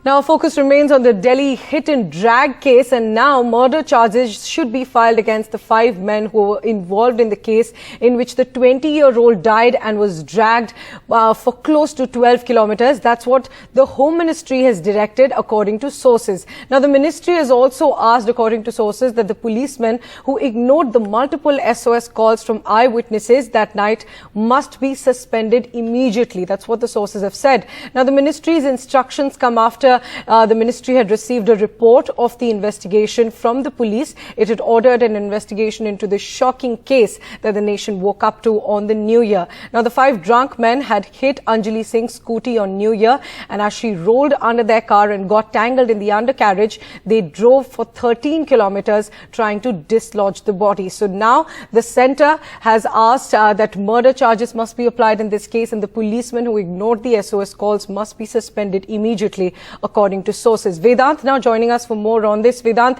Now, focus remains on the Delhi hit and drag case, and now murder charges should be filed against the 5 men who were involved in the case in which the 20-year-old died and was dragged for close to 12 kilometers. That's what the Home Ministry has directed, according to sources. Now, the ministry has also asked, according to sources, that the policemen who ignored the multiple SOS calls from eyewitnesses that night must be suspended immediately. That's what the sources have said. Now, the ministry's instructions come after the ministry had received a report of the investigation from the police. It had ordered an investigation into the shocking case that the nation woke up to on the New Year. Now, the 5 drunk men had hit Anjali Singh's scooty on New Year, and as she rolled under their car and got tangled in the undercarriage, they drove for 13 kilometers trying to dislodge the body. So now the centre has asked that murder charges must be applied in this case, and the policemen who ignored the SOS calls must be suspended immediately, according to sources. Vedant now joining us for more on this. Vedant,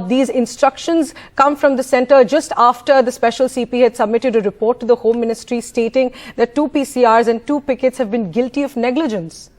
these instructions come from the centre just after the special CP had submitted a report to the Home Ministry stating that 2 PCRs and 2 pickets have been guilty of negligence.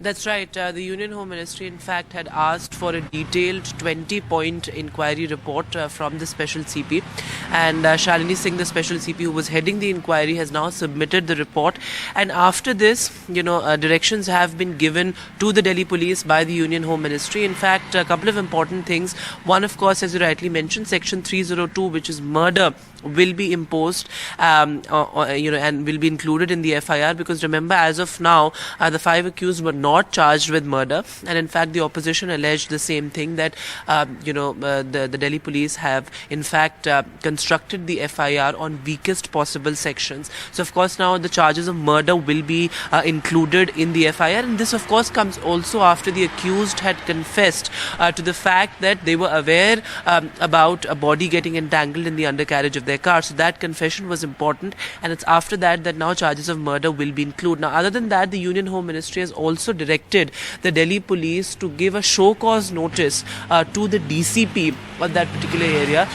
That's right. The Union Home Ministry, in fact, had asked for a detailed 20-point inquiry report from the Special CP. And Shalini Singh, the Special CP who was heading the inquiry, has now submitted the report. And after this, directions have been given to the Delhi Police by the Union Home Ministry. In fact, a couple of important things. One, of course, as you rightly mentioned, Section 302, which is murder, will be imposed, and will be included in the FIR, because remember, as of now, the 5 accused were not charged with murder, and in fact the opposition alleged the same thing, that the Delhi Police have in fact constructed the FIR on weakest possible sections. So of course now the charges of murder will be included in the FIR, and this of course comes also after the accused had confessed to the fact that they were aware about a body getting entangled in the undercarriage of their car. So that confession was important, and it's after that that now charges of murder will be included. Now, other than that, the Union Home Ministry has also directed the Delhi Police to give a show cause notice to the DCP of that particular area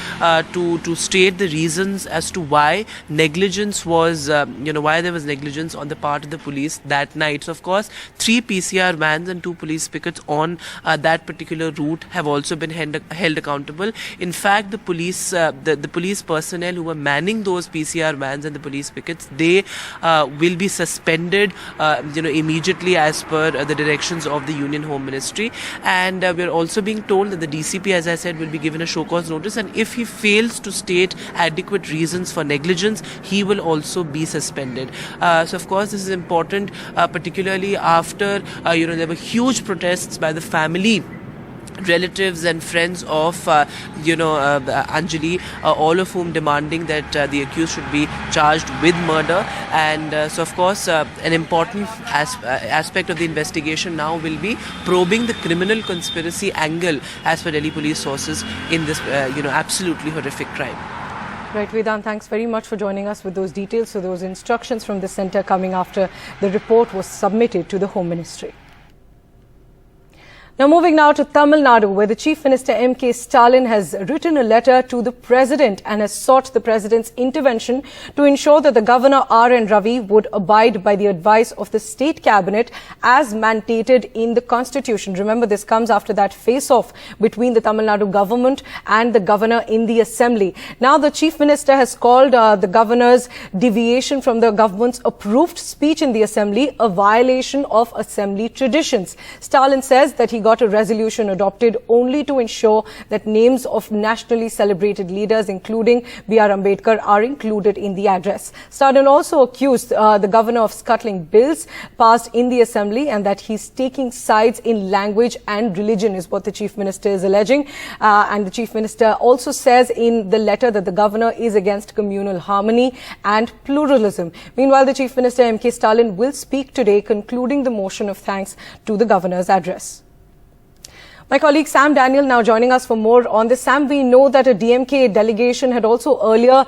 to state the reasons as to why negligence was, why there was negligence on the part of the police that night. So, of course, 3 PCR vans and 2 police pickets on that particular route have also been held accountable. In fact, the police, the police personnel who were manning those PCR vans and the police pickets, they will be suspended, immediately as per the directions of the Union Home Ministry. And we're also being told that the DCP, as I said, will be given a show cause notice, and if he fails to state adequate reasons for negligence, he will also be suspended. So, of course, this is important, particularly after, there were huge protests by the family, relatives and friends of Anjali, all of whom demanding that the accused should be charged with murder. And so of course an important aspect of the investigation now will be probing the criminal conspiracy angle as per Delhi Police sources in this absolutely horrific crime. Right, Vedant, thanks very much for joining us with those details. So those instructions from the centre coming after the report was submitted to the Home Ministry. Now, moving now to Tamil Nadu, where the Chief Minister M.K. Stalin has written a letter to the President and has sought the President's intervention to ensure that the Governor R.N. Ravi would abide by the advice of the State Cabinet as mandated in the Constitution. Remember, this comes after that face-off between the Tamil Nadu government and the Governor in the Assembly. Now, the Chief Minister has called the Governor's deviation from the government's approved speech in the Assembly a violation of Assembly traditions. Stalin says that he got a resolution adopted only to ensure that names of nationally celebrated leaders, including B.R. Ambedkar, are included in the address. Stalin also accused the governor of scuttling bills passed in the Assembly, and that he's taking sides in language and religion is what the Chief Minister is alleging. And the Chief Minister also says in the letter that the governor is against communal harmony and pluralism. Meanwhile, the Chief Minister M.K. Stalin will speak today, concluding the motion of thanks to the governor's address. My colleague Sam Daniel now joining us for more on this. Sam, we know that a DMK delegation had also earlier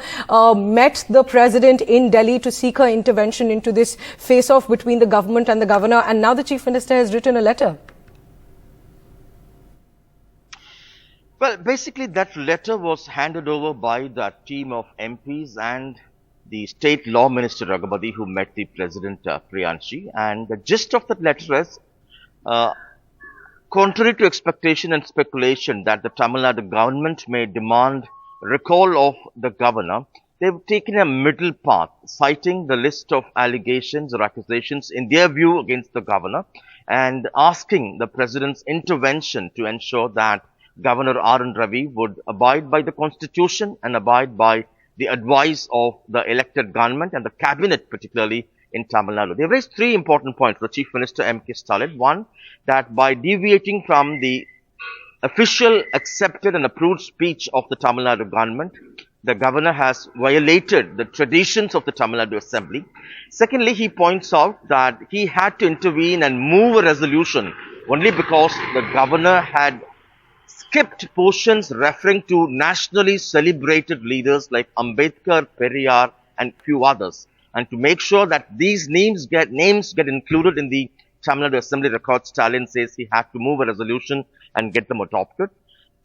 met the President in Delhi to seek her intervention into this face-off between the government and the governor, and now the Chief Minister has written a letter. Well, basically that letter was handed over by that team of MPs, and the State Law Minister Raghupathi, who met the President Priyanshi. And the gist of that letter is, contrary to expectation and speculation that the Tamil Nadu government may demand recall of the governor, they've taken a middle path, citing the list of allegations or accusations in their view against the governor and asking the president's intervention to ensure that Governor Ravi would abide by the constitution and abide by the advice of the elected government and the cabinet, particularly in Tamil Nadu. They've raised three important points, the Chief Minister M.K. Stalin. One, that by deviating from the official, accepted and approved speech of the Tamil Nadu government, the governor has violated the traditions of the Tamil Nadu Assembly. Secondly, he points out that he had to intervene and move a resolution only because the governor had skipped portions referring to nationally celebrated leaders like Ambedkar, Periyar and few others. And to make sure that these names get included in the Tamil Nadu Assembly records, Stalin says he had to move a resolution and get them adopted.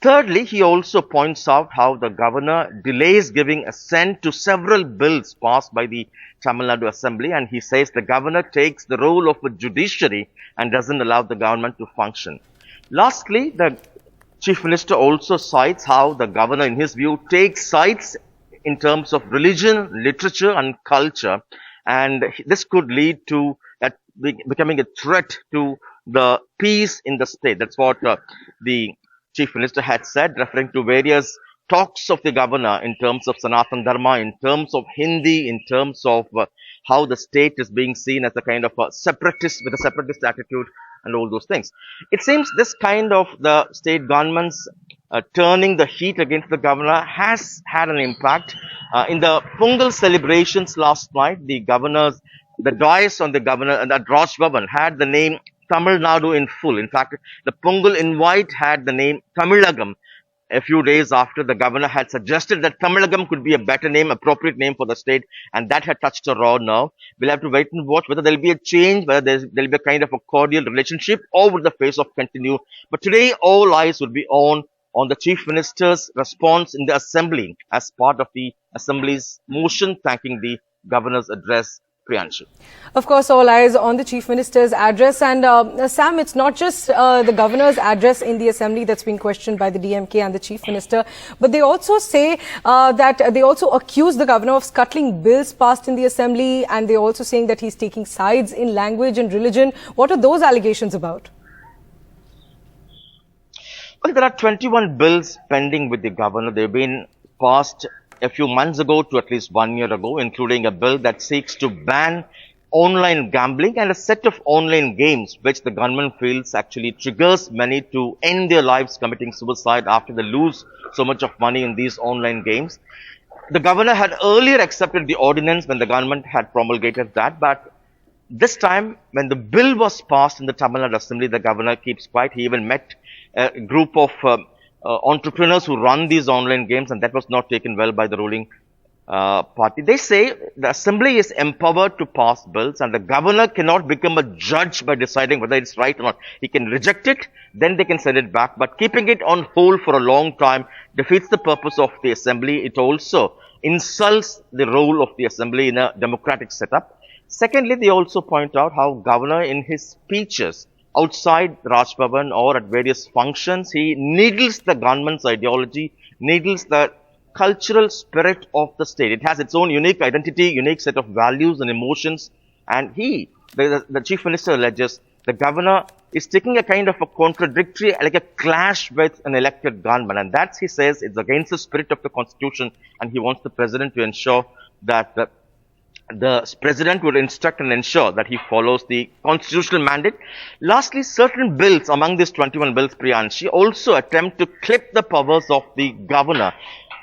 Thirdly, he also points out how the governor delays giving assent to several bills passed by the Tamil Nadu Assembly, and he says the governor takes the role of a judiciary and doesn't allow the government to function. Lastly, the Chief Minister also cites how the governor, in his view, takes sides in terms of religion, literature and culture, and this could lead to becoming a threat to the peace in the state. That's what the Chief Minister had said, referring to various talks of the governor in terms of Sanatan Dharma, in terms of Hindi, in terms of how the state is being seen as a kind of a separatist, with a separatist attitude and all those things. It seems this kind of the state governments turning the heat against the governor has had an impact. In the Pongal celebrations last night, the dais on the governor and at Raj Bhavan had the name Tamil Nadu in full. In fact, the Pongal invite had the name Tamilagam a few days after the governor had suggested that Tamilagam could be a better name, appropriate name for the state, and that had touched a raw nerve. We'll have to wait and watch whether there will be a change, whether there will be a kind of a cordial relationship, or would the face of continue. But today, all eyes will be on the Chief Minister's response in the Assembly as part of the Assembly's motion thanking the governor's address. Priyanshi. Of course, all eyes on the Chief Minister's address. And Sam, it's not just the governor's address in the Assembly that's being questioned by the DMK and the Chief Minister, but they also say that they also accuse the governor of scuttling bills passed in the Assembly, and they're also saying that he's taking sides in language and religion. What are those allegations about? Well, there are 21 bills pending with the governor. They've been passed a few months ago to at least 1 year ago, including a bill that seeks to ban online gambling and a set of online games, which the government feels actually triggers many to end their lives committing suicide after they lose so much of money in these online games. The governor had earlier accepted the ordinance when the government had promulgated that, but this time when the bill was passed in the Tamil Nadu Assembly, the governor keeps quiet. He even met a group of entrepreneurs who run these online games, and that was not taken well by the ruling party. They say the Assembly is empowered to pass bills, and the governor cannot become a judge by deciding whether it's right or not. He can reject it, then they can send it back, but keeping it on hold for a long time defeats the purpose of the Assembly. It also insults the role of the Assembly in a democratic setup. Secondly, they also point out how governor in his speeches outside Raj Bhavan or at various functions, he needles the government's ideology, needles the cultural spirit of the state. It has its own unique identity, unique set of values and emotions. And the Chief Minister alleges, the governor is taking a kind of a contradictory, like a clash with an elected government. And that's, he says, it's against the spirit of the constitution. And he wants the president to ensure that the president would instruct and ensure that he follows the constitutional mandate. Lastly, certain bills among these 21 bills, Priyanshi, also attempt to clip the powers of the governor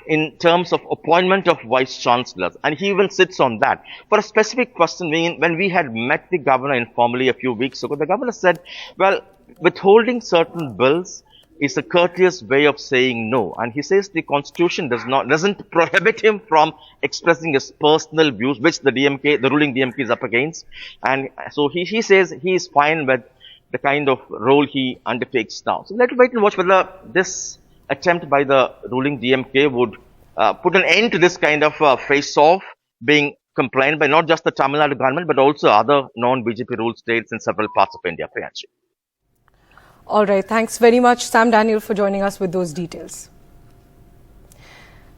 in terms of appointment of vice chancellors, and he even sits on that. For a specific question, when we had met the governor informally a few weeks ago, the governor said, well, withholding certain bills is a courteous way of saying no. And he says the constitution doesn't prohibit him from expressing his personal views, which the ruling DMK is up against. And so he says he is fine with the kind of role he undertakes now. So let's wait and watch whether this attempt by the ruling DMK would put an end to this kind of face-off being complained by not just the Tamil Nadu government, but also other non-BJP ruled states in several parts of India. Priyanshi. All right. Thanks very much, Sam Daniel, for joining us with those details.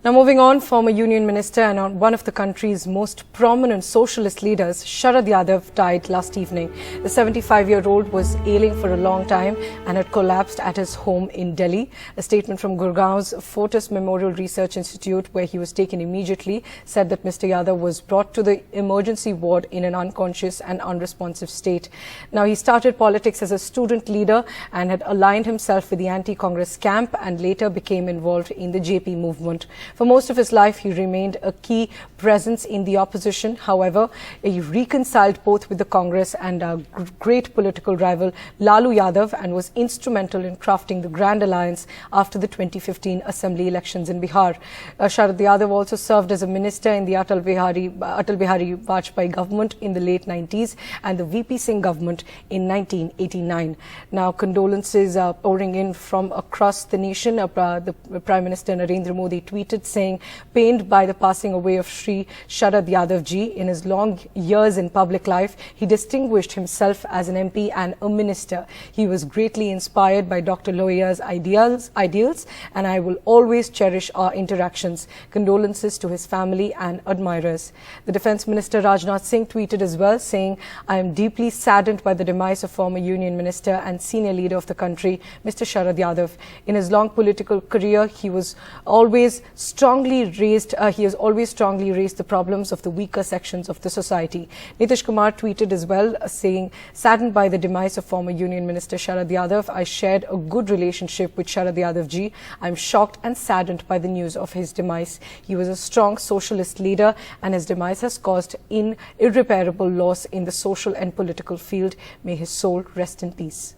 Now moving on, former Union Minister and one of the country's most prominent socialist leaders, Sharad Yadav, died last evening. The 75-year-old was ailing for a long time and had collapsed at his home in Delhi. A statement from Gurgaon's Fortis Memorial Research Institute, where he was taken immediately, said that Mr. Yadav was brought to the emergency ward in an unconscious and unresponsive state. Now, he started politics as a student leader and had aligned himself with the anti-Congress camp and later became involved in the JP movement. For most of his life, he remained a key presence in the opposition. However, he reconciled both with the Congress and a great political rival, Lalu Yadav, and was instrumental in crafting the Grand Alliance after the 2015 Assembly elections in Bihar. Sharad Yadav also served as a minister in the Atal Bihari Vajpayee government in the late 90s and the VP Singh government in 1989. Now, condolences are pouring in from across the nation. The Prime Minister Narendra Modi tweeted saying, pained by the passing away of Shri Sharad Yadav ji. In his long years in public life, he distinguished himself as an MP and a minister. He was greatly inspired by Dr. Lohiya's ideals, and I will always cherish our interactions. Condolences to his family and admirers. The Defence Minister Rajnath Singh tweeted as well, saying, I am deeply saddened by the demise of former Union Minister and senior leader of the country, Mr. Sharad Yadav. In his long political career, he has always strongly raised the problems of the weaker sections of the society. Nitish Kumar tweeted as well, saying, saddened by the demise of former Union Minister Sharad Yadav, I shared a good relationship with Sharad Yadav ji. I am shocked and saddened by the news of his demise. He was a strong socialist leader, and his demise has caused irreparable loss in the social and political field. May his soul rest in peace.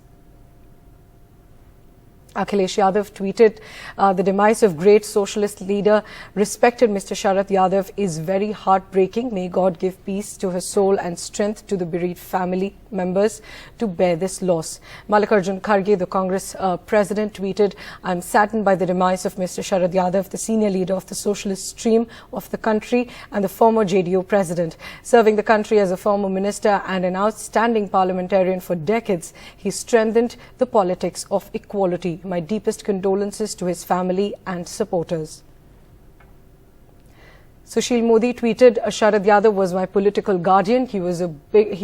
Akhilesh Yadav tweeted, the demise of great socialist leader, respected Mr. Sharad Yadav, is very heartbreaking. May God give peace to his soul and strength to the bereaved family members to bear this loss. Mallikarjun Kharge, the Congress president, tweeted, I am saddened by the demise of Mr. Sharad Yadav, the senior leader of the socialist stream of the country and the former JDU president. Serving the country as a former minister and an outstanding parliamentarian for decades, he strengthened the politics of equality. My deepest condolences to his family and supporters. Sushil Modi tweeted, Sharad Yadav was my political guardian. He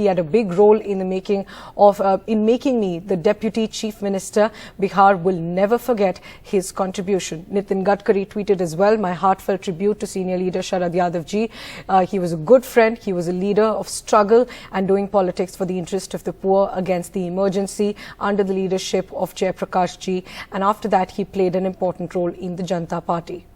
had a big role in the making me the deputy chief minister. Bihar will never forget his contribution. Nitin Gadkari tweeted as well, my heartfelt tribute to senior leader Sharad Yadav ji. He was a good friend. He was a leader of struggle and doing politics for the interest of the poor against the emergency under the leadership of Jayaprakash ji. And after that, he played an important role in the Janata Party.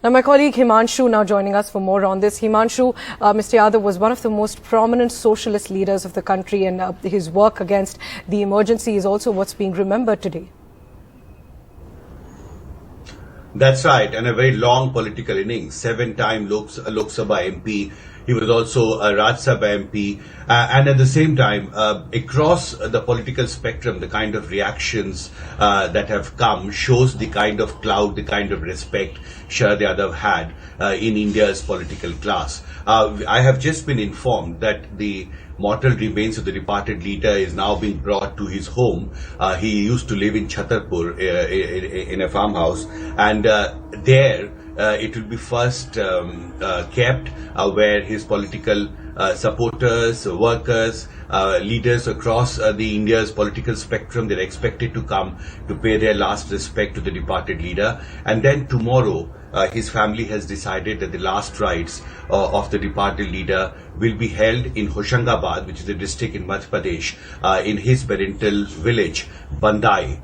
Now, my colleague Himanshu now joining us for more on this. Himanshu, Mr. Yadav was one of the most prominent socialist leaders of the country, and his work against the emergency is also what's being remembered today. That's right, and a very long political innings, 7-time Lok Sabha MP. He was also a Rajya Sabha MP, and at the same time, across the political spectrum, the kind of reactions that have come shows the kind of clout, the kind of respect Sharad Yadav had in India's political class. I have just been informed that the mortal remains of the departed leader is now being brought to his home. He used to live in Chhatarpur in a farmhouse, and there it will be first kept where his political supporters, workers, leaders across the India's political spectrum, they're expected to come to pay their last respect to the departed leader. And then tomorrow, his family has decided that the last rites of the departed leader will be held in Hoshangabad, which is a district in Madhya Pradesh, in his parental village, Bandai,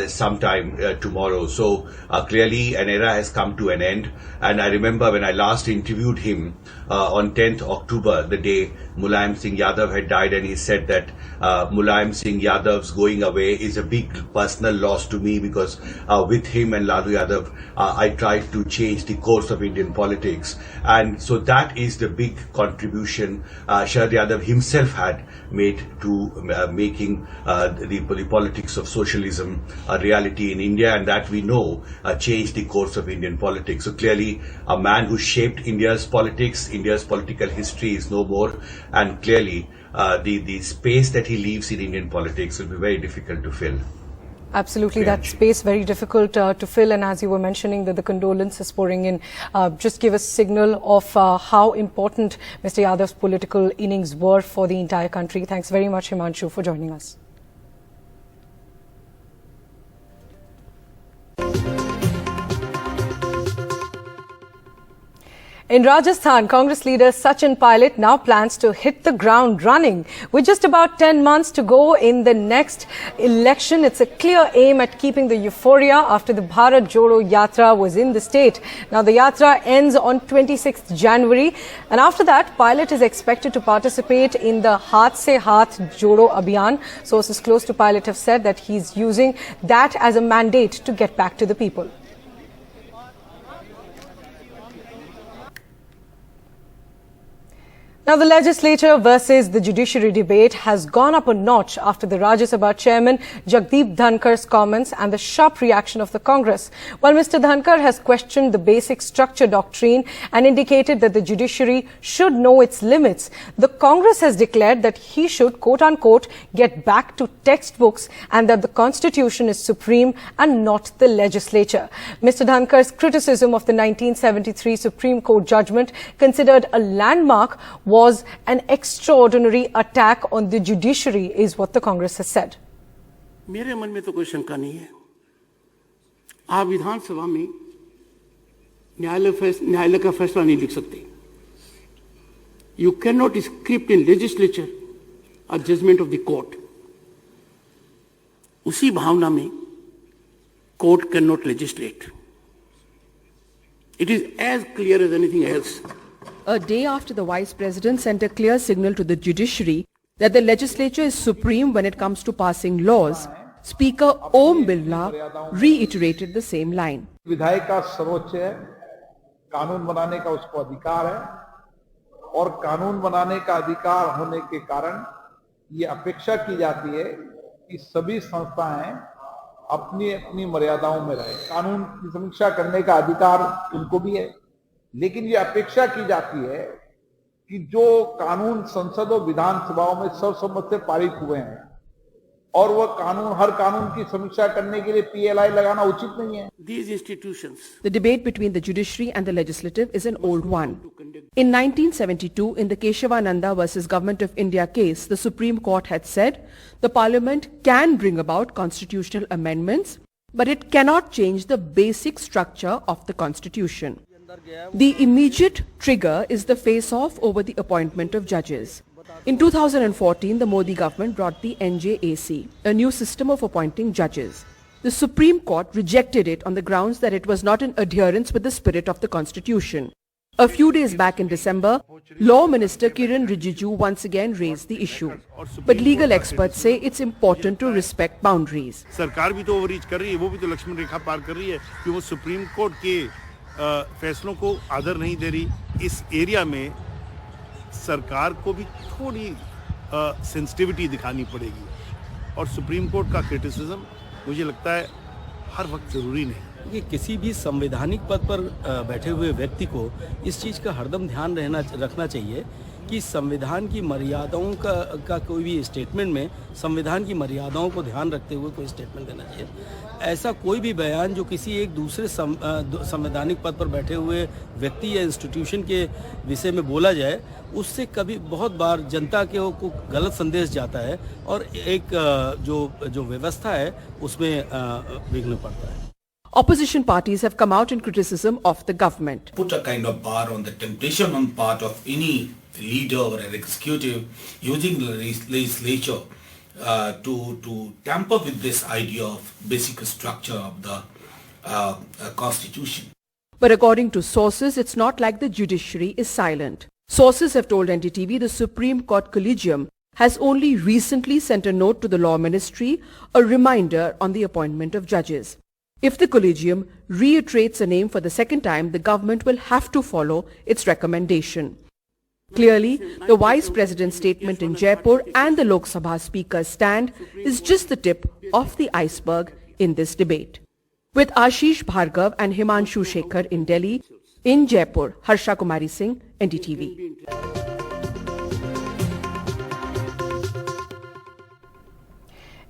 sometime tomorrow. So clearly an era has come to an end. And I remember when I last interviewed him on 10th October, the day Mulayam Singh Yadav had died, and he said that Mulayam Singh Yadav's going away is a big personal loss to me, because with him and Lalu Yadav, I tried to change the course of Indian politics. And so that is the big contribution Sharad Yadav himself had made to making the politics of socialism a reality in India, and that we know changed the course of Indian politics. So clearly a man who shaped India's politics, India's political history is no more, and clearly the space that he leaves in Indian politics will be very difficult to fill. Absolutely, that space very difficult to fill. And as you were mentioning that the condolences pouring in, just give a signal of how important Mr. Yadav's political innings were for the entire country. Thanks very much, Himanshu, for joining us. In Rajasthan, Congress leader Sachin Pilot now plans to hit the ground running. With just about 10 months to go in the next election, it's a clear aim at keeping the euphoria after the Bharat Jodo Yatra was in the state. Now, the Yatra ends on 26th January. And after that, Pilot is expected to participate in the Haath Se Haath Jodo Abhiyan. Sources close to Pilot have said that he's using that as a mandate to get back to the people. Now, the legislature versus the judiciary debate has gone up a notch after the Rajya Sabha chairman Jagdeep Dhankar's comments and the sharp reaction of the Congress. While Mr. Dhankar has questioned the basic structure doctrine and indicated that the judiciary should know its limits, the Congress has declared that he should, quote-unquote, get back to textbooks and that the Constitution is supreme and not the legislature. Mr. Dhankar's criticism of the 1973 Supreme Court judgment, considered a landmark, was an extraordinary attack on the judiciary, is what the Congress has said. मेरे मन में तो कोई शंका नहीं है। आप विधानसभा में न्यायालय का फैसला नहीं लिख सकते। You cannot script in legislature a judgment of the court. उसी भावना में court cannot legislate. It is as clear as anything else. A day after the Vice President sent a clear signal to the judiciary that the legislature is supreme when it comes to passing laws, Speaker Om Birla reiterated the same line. विधायक का सर्वोच्च है, कानून बनाने का उसको अधिकार है, और कानून बनाने का अधिकार होने के कारण ये अपेक्षा की जाती है कि सभी संस्थाएं अपनी अपनी मर्यादाओं में रहें। कानून की समीक्षा करने का अधिकार उनको भी है, लेकिन ये अपेक्षा की जाती है कि जो कानून संसद और विधानसभाओं में सर्वसम्मत से पारित हुए हैं और वह कानून, हर कानून की समीक्षा करने के लिए PLI लगाना उचित नहीं है। These institutions. The debate between the judiciary and the legislative is an old one. In 1972, in the Keshavananda versus Government of India case, the Supreme Court had said the Parliament can bring about constitutional amendments, but it cannot change the basic structure of the Constitution. The immediate trigger is the face-off over the appointment of judges. In 2014, the Modi government brought the NJAC, a new system of appointing judges. The Supreme Court rejected it on the grounds that it was not in adherence with the spirit of the Constitution. A few days back in December, Law Minister Kiran Rijiju once again raised the issue. But legal experts say it's important to respect boundaries. सरकार भी तो overreach कर रही है, वो भी तो लक्ष्मण रेखा पार कर रही है कि वो सुप्रीम कोर्ट के फैसलों को आदर नहीं दे रही। इस एरिया में सरकार को भी थोड़ी सेंसिटिविटी दिखानी पड़ेगी, और सुप्रीम कोर्ट का क्रिटिसिज्म मुझे लगता है हर वक्त ज़रूरी नहीं। ये किसी भी संवैधानिक पद पर बैठे हुए व्यक्ति को इस चीज़ का हरदम ध्यान रखना चाहिए कि संविधान की मर्यादाओं का कोई भी स्टेटमेंट में संविधान की मर्यादाओं को ध्यान रखते हुए कोई स्टेटमेंट देना चाहिए। ऐसा कोई भी बयान जो किसी एक दूसरे संवैधानिक पद पर बैठे हुए व्यक्ति या इंस्टीट्यूशन के विषय में बोला जाए, उससे कभी बहुत बार जनता के को गलत संदेश जाता है और एक जो व्यवस्था है उसमें विघ्न पड़ता है। Opposition parties have come out in criticism of the government. Put a kind of bar on the temptation on part of any leader or an executive using the legislature to tamper with this idea of basic structure of the constitution. But according to sources, it's not like the judiciary is silent. Sources have told NDTV the Supreme Court Collegium has only recently sent a note to the Law Ministry, a reminder on the appointment of judges. If the Collegium reiterates a name for the second time, the government will have to follow its recommendation. Clearly, the Vice President's statement in Jaipur and the Lok Sabha Speaker's stand is just the tip of the iceberg in this debate. With Ashish Bhargav and Himanshu Shekhar in Delhi, in Jaipur, Harsha Kumari Singh, NDTV.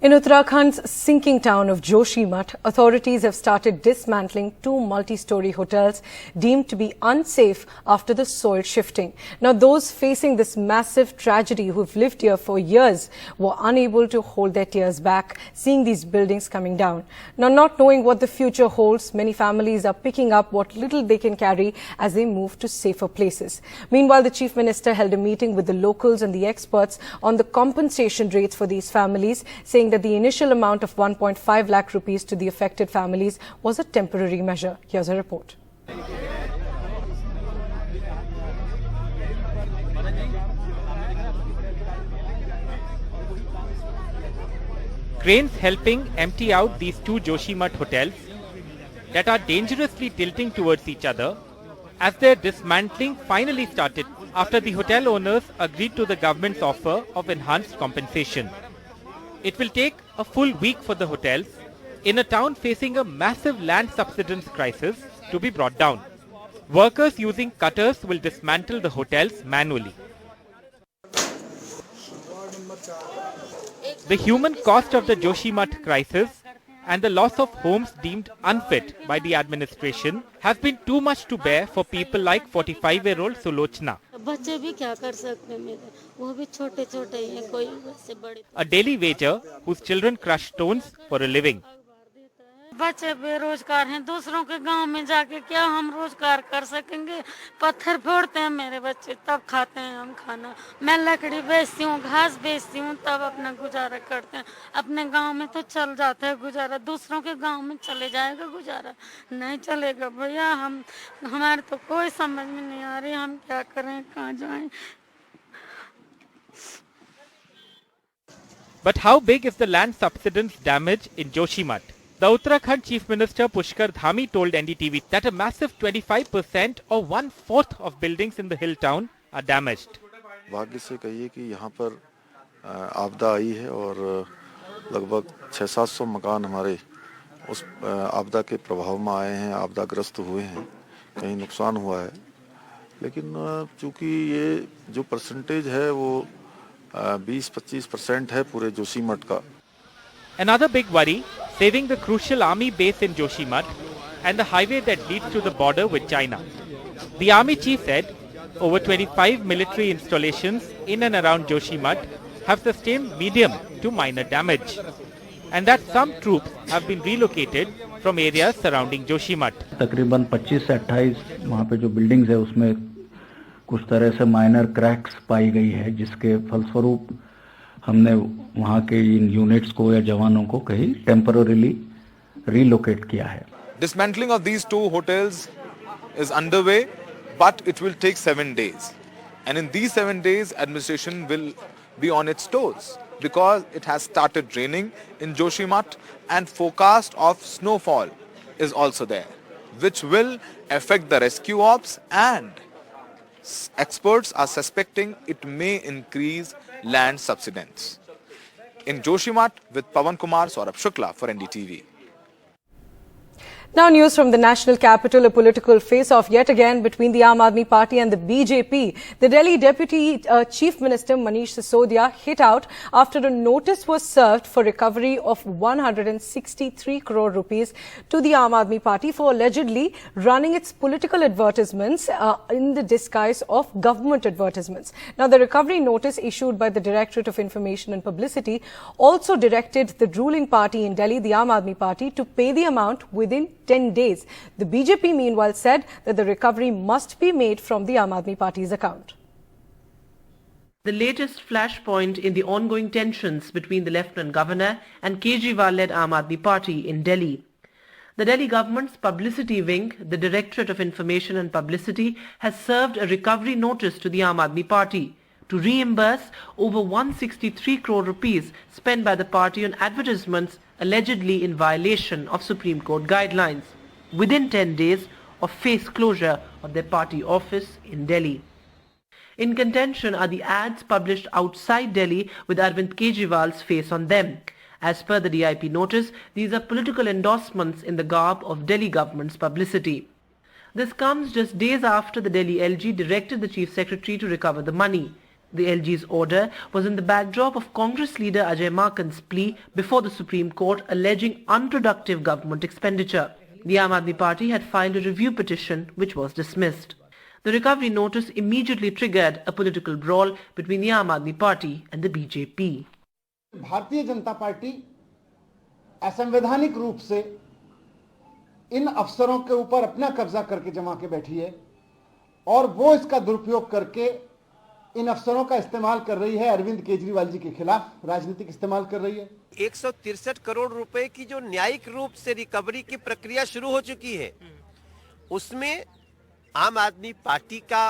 In Uttarakhand's sinking town of Joshimath, authorities have started dismantling 2 multi-story hotels deemed to be unsafe after the soil shifting. Now, those facing this massive tragedy who've lived here for years were unable to hold their tears back, seeing these buildings coming down. Now, not knowing what the future holds, many families are picking up what little they can carry as they move to safer places. Meanwhile, the Chief Minister held a meeting with the locals and the experts on the compensation rates for these families, saying that the initial amount of 1.5 lakh rupees to the affected families was a temporary measure. Here's a report. Cranes helping empty out these 2 Joshimath hotels that are dangerously tilting towards each other as their dismantling finally started after the hotel owners agreed to the government's offer of enhanced compensation. It will take a full week for the hotels in a town facing a massive land subsidence crisis to be brought down. Workers using cutters will dismantle the hotels manually. The human cost of the Joshimath crisis and the loss of homes deemed unfit by the administration has been too much to bear for people like 45-year-old Sulochna. A daily wager whose children crush stones for a living. बच्चे बेरोजगार हैं, दूसरों के गांव में जाके क्या हम रोजगार कर सकेंगे? पत्थर फोड़ते हैं मेरे बच्चे, तब खाते हैं हम खाना। मैं लकड़ी बेचती हूँ, घास बेचती हूँ, तब अपना गुजारा करते हैं। अपने गांव में तो चल जाता है गुजारा, दूसरों के गांव में चले जाएगा गुजारा? नहीं चलेगा भैया। हमारे तो कोई समझ में नहीं आ रही, हम क्या करें, कहाँ जाएं? But how big is the land subsidence damage in Joshimath? The Uttarakhand Chief Minister Pushkar Dhami told NDTV that a massive 25% or 1/4 of buildings in the hill town are damaged. भाग्य से कहिए कि यहाँ पर आपदा आई है और लगभग 600-700 मकान हमारे उस आपदा के प्रभाव में आए हैं, आपदाग्रस्त हुए हैं, कहीं नुकसान हुआ है। लेकिन चूँकि ये जो परसेंटेज है वो 20-25% है पूरे जोशीमठ का। Another big worry, saving the crucial army base in Joshimath and the highway that leads to the border with China. The army chief said over 25 military installations in and around Joshimath have sustained medium to minor damage, and that some troops have been relocated from areas surrounding Joshimath. तकरीबन 25 से 28 वहाँ पे जो buildings है उसमें कुछ तरह से माइनर क्रैक्स पाई गई है, जिसके फलस्वरूप हमने वहाँ के इन यूनिट्स को या जवानों को कहीं टेम्पररीली रीलोकेट किया है। Dismantling of these 2 hotels is underway, but it will take 7 days. And in these 7 days, administration will be on its toes because it has started raining in Joshimath and forecast of snowfall is also there, which will affect the rescue ops, and experts are suspecting it may increase land subsidence. In Joshimath with Pawan Kumar, Saurabh Shukla for NDTV. Now news from the national capital, a political face-off yet again between the Aam Aadmi Party and the BJP. The Delhi Deputy Chief Minister Manish Sisodia hit out after a notice was served for recovery of 163 crore rupees to the Aam Aadmi Party for allegedly running its political advertisements in the disguise of government advertisements. Now the recovery notice issued by the Directorate of Information and Publicity also directed the ruling party in Delhi, the Aam Aadmi Party, to pay the amount within 10 days. The BJP meanwhile said that the recovery must be made from the Aam Aadmi Party's account. The latest flashpoint in the ongoing tensions between the Lieutenant Governor and Kejriwal-led Aam Aadmi Party in Delhi. The Delhi government's publicity wing, the Directorate of Information and Publicity, has served a recovery notice to the Aam Aadmi Party to reimburse over 163 crore rupees spent by the party on advertisements allegedly in violation of Supreme Court guidelines within 10 days of face closure of their party office in Delhi. In contention are the ads published outside Delhi with Arvind Kejriwal's face on them. As per the DIP notice, these are political endorsements in the garb of Delhi government's publicity. This comes just days after the Delhi LG directed the Chief Secretary to recover the money. The LG's order was in the backdrop of Congress leader Ajay Makan's plea before the Supreme Court alleging unproductive government expenditure. The Aam Aadmi Party had filed a review petition which was dismissed. The recovery notice immediately triggered a political brawl between the Aam Aadmi Party and the BJP. Bharatiya Janata party असंवैधानिक रूप से इन अफसरों के ऊपर अपना कब्जा करके जमा के बैठी है और वो इसका दुरुपयोग करके इन अफसरों का इस्तेमाल कर रही है अरविंद केजरीवाल जी के खिलाफ राजनीतिक इस्तेमाल कर रही है। 163 करोड़ रुपए की जो न्यायिक रूप से रिकवरी की प्रक्रिया शुरू हो चुकी है, उसमें आम आदमी पार्टी का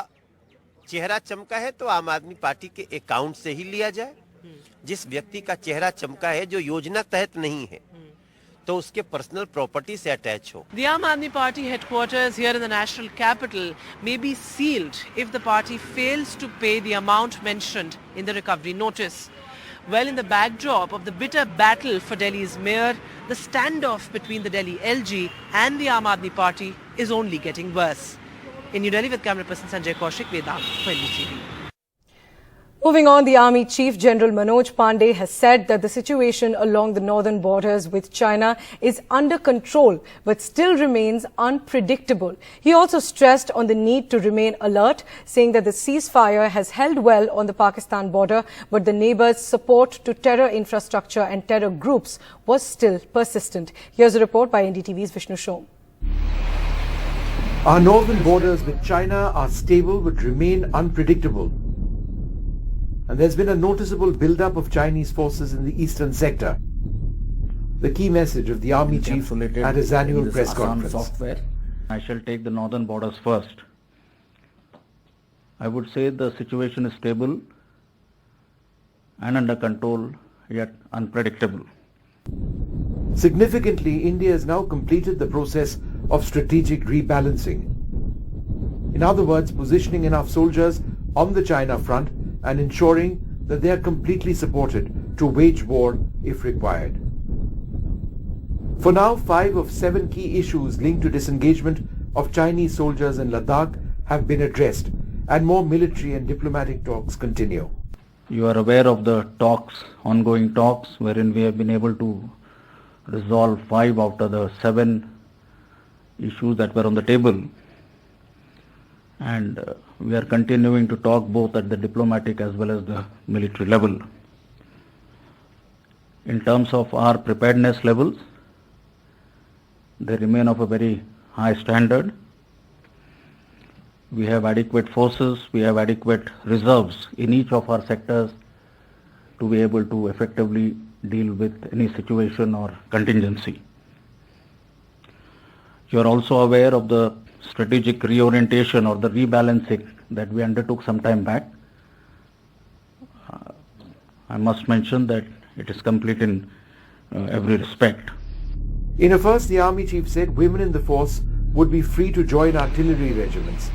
चेहरा चमका है तो आम आदमी पार्टी के अकाउंट से ही लिया जाए। जिस व्यक्ति का चेहरा चमका है जो योजना तहत नहीं है तो उसके पर्सनल प्रॉपर्टी से अटैच हो। The Aam Aadmi Party headquarters here in the national capital may be sealed if the party fails to pay the amount mentioned in the recovery notice. Well, in the backdrop of the bitter battle for Delhi's mayor, the standoff between the Delhi LG and the Aam Aadmi Party is only getting worse. In New Delhi with camera person Sanjay Kaushik, Vedant for NDTV. Moving on, the Army Chief General Manoj Pandey has said that the situation along the northern borders with China is under control but still remains unpredictable. He also stressed on the need to remain alert, saying that the ceasefire has held well on the Pakistan border, but the neighbours' support to terror infrastructure and terror groups was still persistent. Here's a report by NDTV's Vishnu Shom. Our northern borders with China are stable but remain unpredictable. And there's been a noticeable build-up of Chinese forces in the eastern sector. The key message of the Army Chief at his annual press conference. Software. I shall take the northern borders first. I would say the situation is stable and under control, yet unpredictable. Significantly, India has now completed the process of strategic rebalancing. In other words, positioning enough soldiers on the China front and ensuring that they are completely supported to wage war if required. For now, 5 of 7 key issues linked to disengagement of Chinese soldiers in Ladakh have been addressed, and more military and diplomatic talks continue. You are aware of the talks, ongoing talks, wherein we have been able to resolve 5 out of the 7 issues that were on the table. And we are continuing to talk both at the diplomatic as well as the military level. In terms of our preparedness levels, they remain of a very high standard. We have adequate forces, we have adequate reserves in each of our sectors to be able to effectively deal with any situation or contingency. You are also aware of the strategic reorientation or the rebalancing that we undertook some time back. I must mention that it is complete in every respect. In a first, the Army Chief said women in the force would be free to join artillery regiments.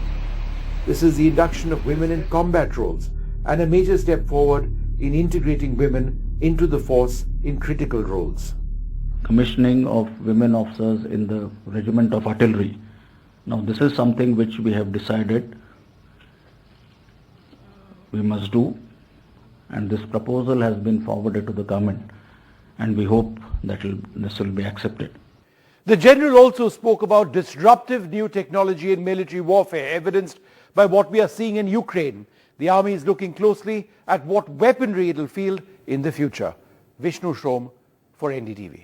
This is the induction of women in combat roles and a major step forward in integrating women into the force in critical roles. Commissioning of women officers in the regiment of artillery. Now this is something which we have decided we must do, and this proposal has been forwarded to the government, and we hope that this will be accepted. The General also spoke about disruptive new technology in military warfare, evidenced by what we are seeing in Ukraine. The Army is looking closely at what weaponry it will field in the future. Vishnu Shom for NDTV.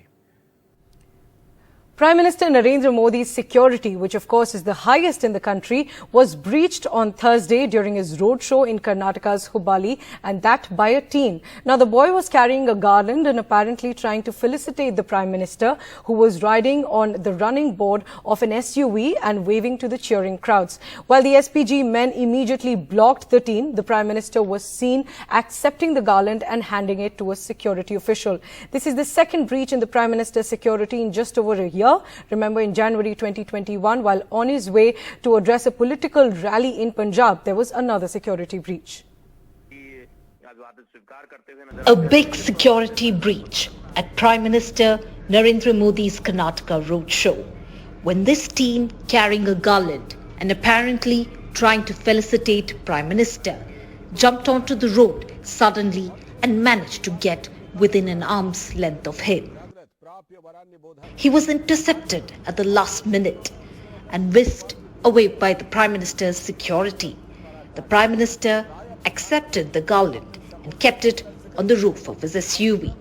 Prime Minister Narendra Modi's security, which of course is the highest in the country, was breached on Thursday during his roadshow in Karnataka's Hubballi, and that by a teen. Now, the boy was carrying a garland and apparently trying to felicitate the Prime Minister, who was riding on the running board of an SUV and waving to the cheering crowds. While the SPG men immediately blocked the teen, the Prime Minister was seen accepting the garland and handing it to a security official. This is the second breach in the Prime Minister's security in just over a year. Remember, in January 2021, while on his way to address a political rally in Punjab, there was another security breach. A big security breach at Prime Minister Narendra Modi's Karnataka roadshow, when this teen carrying a garland and apparently trying to felicitate Prime Minister jumped onto the road suddenly and managed to get within an arm's length of him. He was intercepted at the last minute and whisked away by the Prime Minister's security. The Prime Minister accepted the garland and kept it on the roof of his SUV.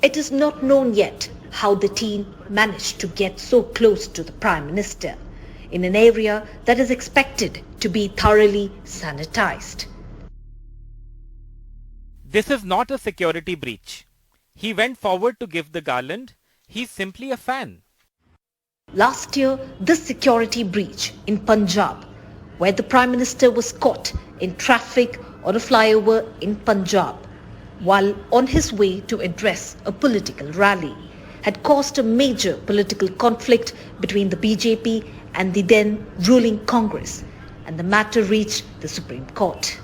It is not known yet how the teen managed to get so close to the Prime Minister in an area that is expected to be thoroughly sanitized. This is not a security breach. He went forward to give the garland. He's simply a fan. Last year, this security breach in Punjab, where the Prime Minister was caught in traffic on a flyover in Punjab, while on his way to address a political rally, had caused a major political conflict between the BJP and the then ruling Congress, and the matter reached the Supreme Court.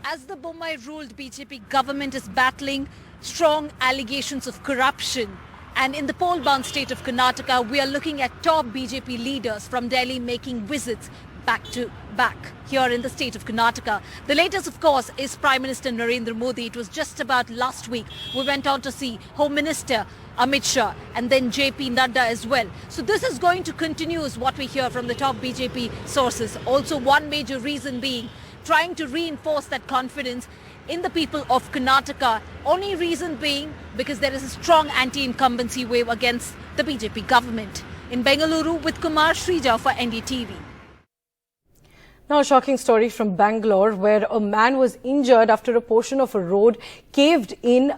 As the Bommai-ruled BJP government is battling strong allegations of corruption, and in the poll-bound state of Karnataka, we are looking at top BJP leaders from Delhi making visits back to back here in the state of Karnataka. The latest, of course, is Prime Minister Narendra Modi. It was just about last week. We went on to see Home Minister Amidst and then JP Nadu as well. So this is going to continue, is what we hear from the top BJP sources. Also, one major reason being trying to reinforce that confidence in the people of Karnataka. Only reason being because there is a strong anti-incumbency wave against the BJP government. In Bengaluru with Kumar Srija for NDTV. Now, a shocking story from Bangalore, where a man was injured after a portion of a road caved in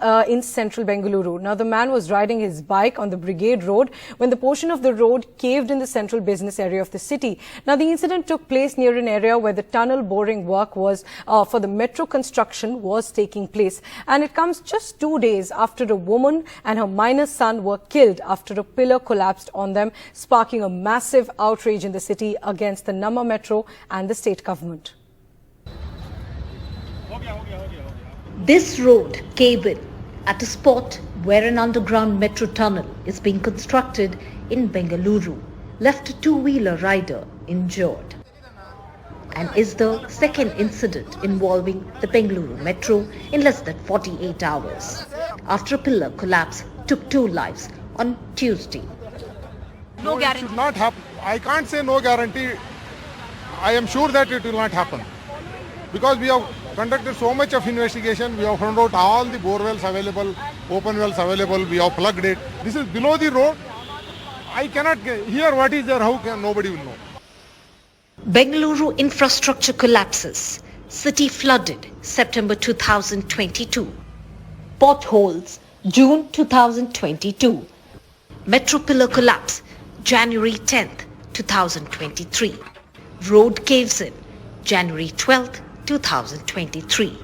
central Bengaluru. Now, the man was riding his bike on the Brigade Road when the portion of the road caved in the central business area of the city. Now, the incident took place near an area where the tunnel boring work was for the metro construction was taking place. And it comes just 2 days after a woman and her minor son were killed after a pillar collapsed on them, sparking a massive outrage in the city against the Namma Metro and the state government. This road caved in at a spot where an underground metro tunnel is being constructed in Bengaluru left a two-wheeler rider injured, and is the second incident involving the Bengaluru metro in less than 48 hours after a pillar collapse took 2 lives on Tuesday. No guarantee. It should not happen. I can't say no guarantee. I am sure that it will not happen, because we have conducted so much of investigation. We have found out all the bore wells available, open wells available. We have plugged it. This is below the road. I cannot hear what is there. How can nobody will know? Bengaluru infrastructure collapses. City flooded September 2022. Potholes June 2022. Metro pillar collapse January 10th, 2023. Road caves in January 12th, 2023.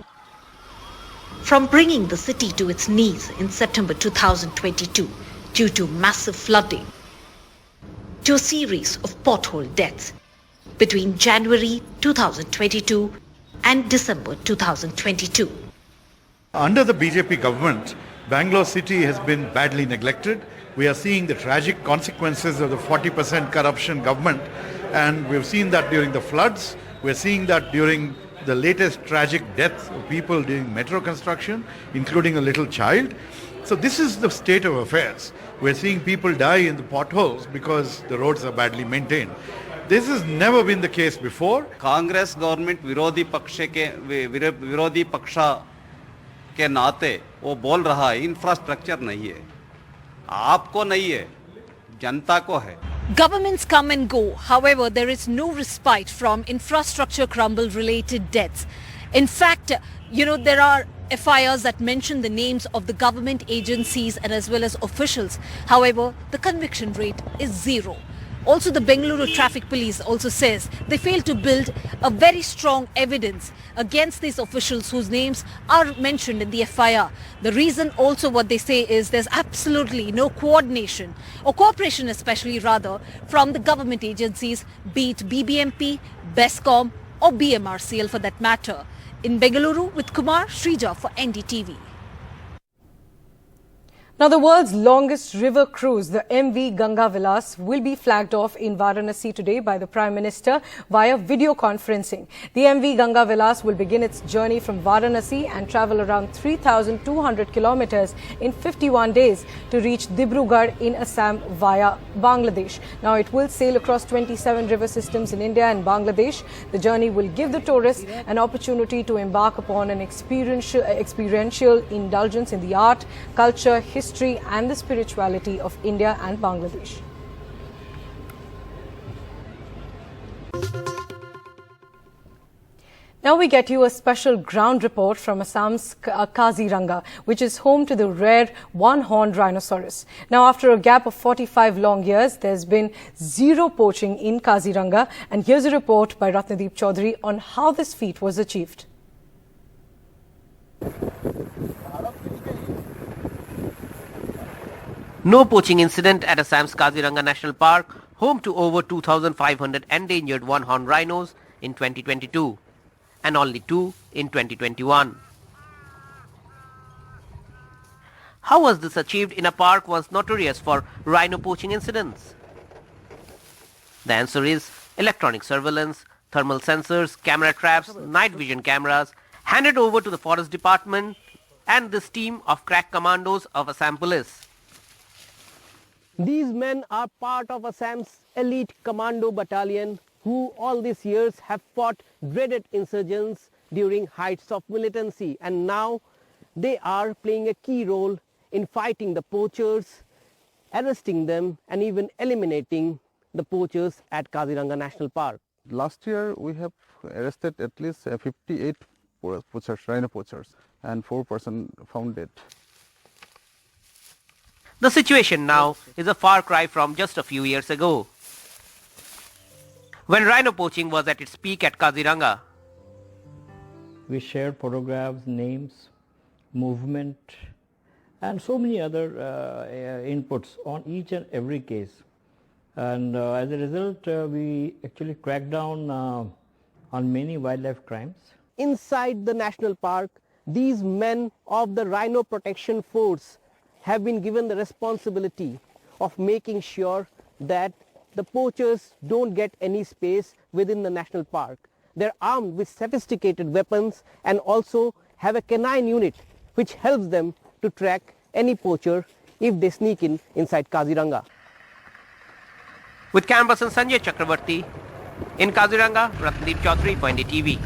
From bringing the city to its knees in September 2022 due to massive flooding, to a series of pothole deaths between January 2022 and December 2022. Under the BJP government, Bangalore city has been badly neglected. We are seeing the tragic consequences of the 40% corruption government, and we've seen that during the floods. We're seeing that during the latest tragic death of people during metro construction, including a little child. So this is the state of affairs. We're seeing people die in the potholes because the roads are badly maintained. This has never been the case before. Congress government विरोधी पक्ष के नाते वो बोल रहा है infrastructure नहीं है, आपको नहीं है, जनता को है। Governments come and go. However, there is no respite from infrastructure crumble related deaths. In fact, there are FIRs that mention the names of the government agencies and as well as officials. However, the conviction rate is zero. Also, the Bengaluru traffic police also says they failed to build a very strong evidence against these officials whose names are mentioned in the FIR. The reason also what they say is there's absolutely no coordination or cooperation especially rather from the government agencies, be it BBMP, BESCOM or BMRCL for that matter. In Bengaluru with Kumar Shrija for NDTV. Now, the world's longest river cruise, the MV Ganga Vilas, will be flagged off in Varanasi today by the Prime Minister via video conferencing. The MV Ganga Vilas will begin its journey from Varanasi and travel around 3,200 kilometers in 51 days to reach Dibrugarh in Assam via Bangladesh. Now, it will sail across 27 river systems in India and Bangladesh. The journey will give the tourists an opportunity to embark upon an experiential indulgence in the art, culture, history and the spirituality of India and Bangladesh. Now we get you a special ground report from Assam's Kaziranga, which is home to the rare one-horned rhinoceros. Now, after a gap of 45 long years, there's been zero poaching in Kaziranga. And here's a report by Ratnadeep Chaudhary on how this feat was achieved. No poaching incident at Assam's Kaziranga National Park, home to over 2,500 endangered one-horned rhinos in 2022 and only 2 in 2021. How was this achieved in a park once notorious for rhino poaching incidents? The answer is electronic surveillance, thermal sensors, camera traps, night vision cameras handed over to the Forest Department and this team of crack commandos of Assam Police. These men are part of Assam's elite commando battalion who all these years have fought dreaded insurgents during heights of militancy, and now they are playing a key role in fighting the poachers, arresting them and even eliminating the poachers at Kaziranga National Park. Last year we have arrested at least 58 poachers, rhino poachers, and 4 persons found dead. The situation now is a far cry from just a few years ago, when rhino poaching was at its peak at Kaziranga. We shared photographs, names, movement and so many other inputs on each and every case. And as a result, we actually cracked down on many wildlife crimes. Inside the national park, these men of the Rhino Protection Force have been given the responsibility of making sure that the poachers don't get any space within the national park. They're armed with sophisticated weapons and also have a canine unit which helps them to track any poacher if they sneak inside Kaziranga. With camera person Sanjay Chakravarti, in Kaziranga, Ratnadeep Chaudhary for NDTV.